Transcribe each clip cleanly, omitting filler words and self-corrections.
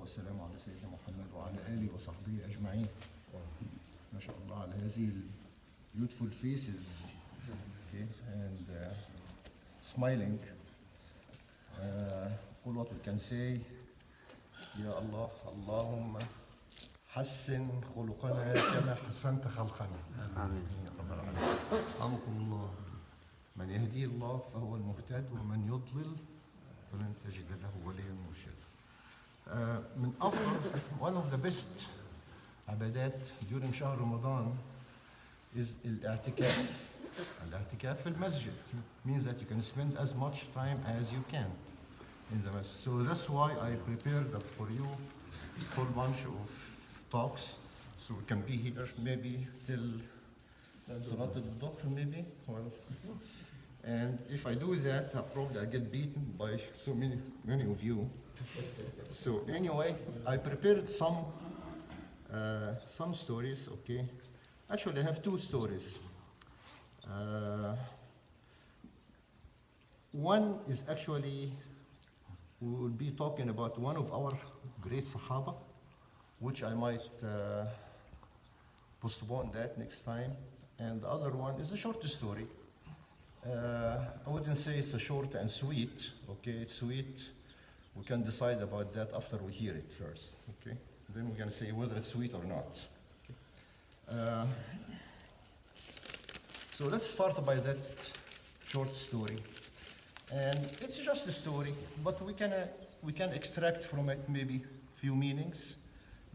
والسلام على سيدنا محمد وعلى آله وصحبه أجمعين. ما شاء الله على هذه beautiful faces, okay, and smiling. All what we can say, Ya Allah, Allahumma حسن خلقنا كما حسنت خلقنا. آمين يا رب العالمين. رحمكم الله. من يهدي الله فهو المهتد ومن يضلل فلن تجد له وليا مرشدا. من أفضل one of the best عبادات during شهر رمضان is الاعتكاف. الاعتكاف في المسجد means that you can spend as much time as you can in the masjid. So that's why I prepared for you a whole bunch of talks, so we can be here maybe till Salat al-Dhuhr maybe. Well, and if I do that, probably I get beaten by so many of you. So anyway, I prepared some stories. Okay, actually I have two stories. One is actually we will be talking about one of our great Sahaba, which I might postpone that next time. And the other one is a short story. I wouldn't say it's a short and sweet, okay? It's sweet. We can decide about that after we hear it first, okay? Then we're going to say whether it's sweet or not. Okay. So let's start by that short story. And it's just a story, but we can extract from it maybe few meanings.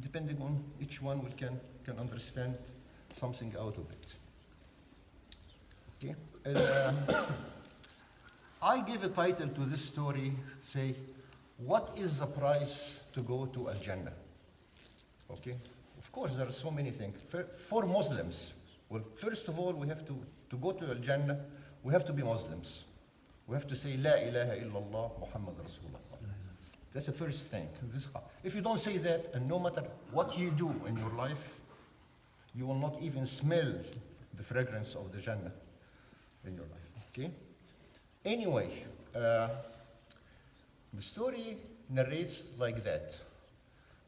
Depending on each one, we can understand something out of it. Okay. I give a title to this story, say, what is the price to go to Al-Jannah? Okay. Of course, there are so many things. For Muslims, well, first of all, we have to go to Al-Jannah, we have to be Muslims. We have to say, La ilaha illallah Muhammad Rasulullah. That's the first thing. If you don't say that, and no matter what you do in your life, you will not even smell the fragrance of the Jannah in your life, okay? Anyway, the story narrates like that.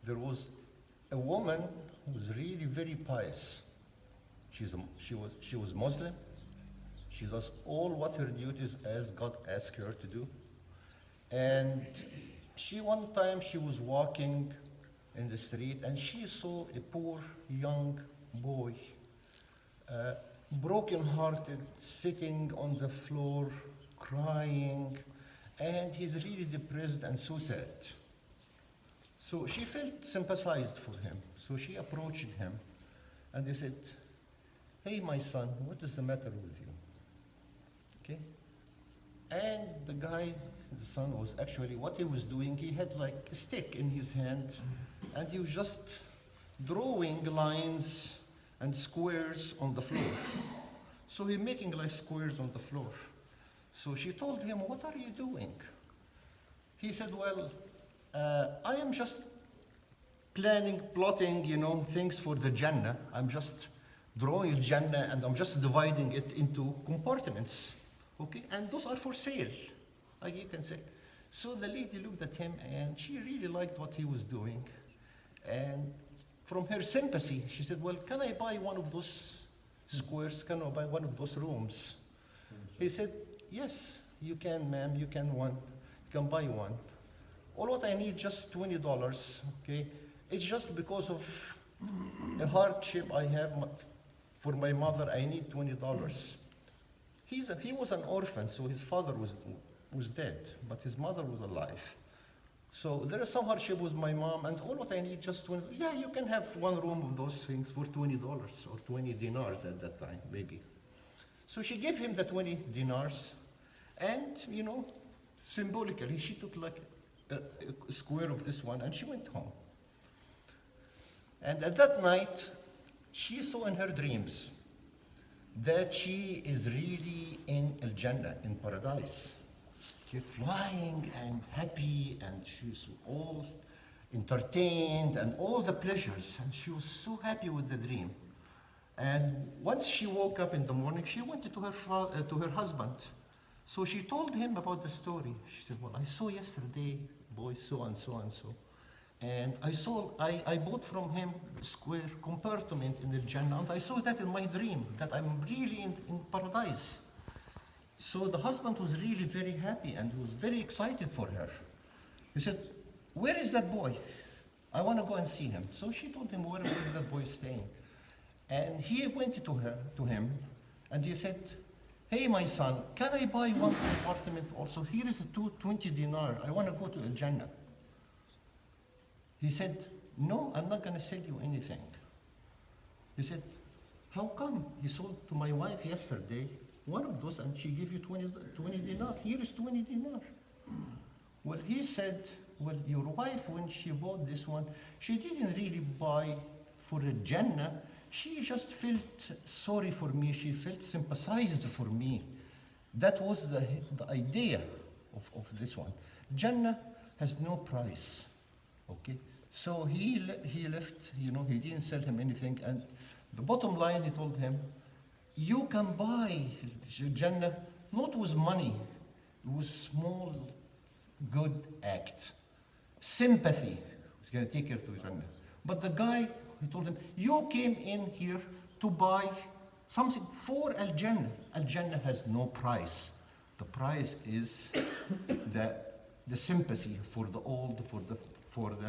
There was a woman who was really very pious. She was Muslim. She does all what her duties as God asked her to do. And one time she was walking in the street and she saw a poor young boy, broken-hearted, sitting on the floor, crying, and he's really depressed and so sad. So she felt sympathized for him. So she approached him and they said, hey, my son, what is the matter with you? Okay? And the son was actually, what he was doing, he had like a stick in his hand and he was just drawing lines and squares on the floor. So he's making like squares on the floor. So she told him, what are you doing? He said, well, I am just plotting, things for the Jannah. I'm just drawing Jannah and I'm just dividing it into compartments. Okay, and those are for sale, like you can say. So the lady looked at him and she really liked what he was doing. And from her sympathy, she said, well, can I buy one of those squares? Can I buy one of those rooms? He said, yes, you can, ma'am, you can buy one. All what I need, just $20, okay? It's just because of a hardship I have for my mother, I need $20. He was an orphan, so his father was dead, but his mother was alive. So there is some hardship with my mom, and all what I need just $20. Yeah, you can have one room of those things for $20 or 20 dinars at that time, maybe. So she gave him the 20 dinars, and symbolically, she took like a square of this one, and she went home. And at that night, she saw in her dreams that she is really in Al-Jannah, in paradise. Okay, flying and happy, and she's all entertained and all the pleasures, and she was so happy with the dream. And once she woke up in the morning, she went to her husband. So she told him about the story. She said, well, I saw yesterday, boy, so and so and so. And I bought from him a square compartment in the Jannah, and I saw that in my dream, that I'm really in paradise. So the husband was really very happy and was very excited for her. He said, where is that boy? I want to go and see him. So she told him where that boy is staying. And he went to him, and he said, hey, my son, can I buy one compartment also? Here is 20 dinar. I want to go to the Jannah. He said, no, I'm not going to sell you anything. He said, how come? He sold to my wife yesterday one of those, and she gave you 20 dinar. Here is 20 dinar. Well, he said, well, your wife, when she bought this one, she didn't really buy for a Jannah. She just felt sorry for me. She felt sympathized for me. That was the idea of this one. Jannah has no price, okay? So he left, he didn't sell him anything. And the bottom line, he told him, you can buy Jannah not with money, with small good act. Sympathy is going to take her to Jannah. But the guy, he told him, you came in here to buy something for Al-Jannah. Al-Jannah has no price. The price is the sympathy for the old, for the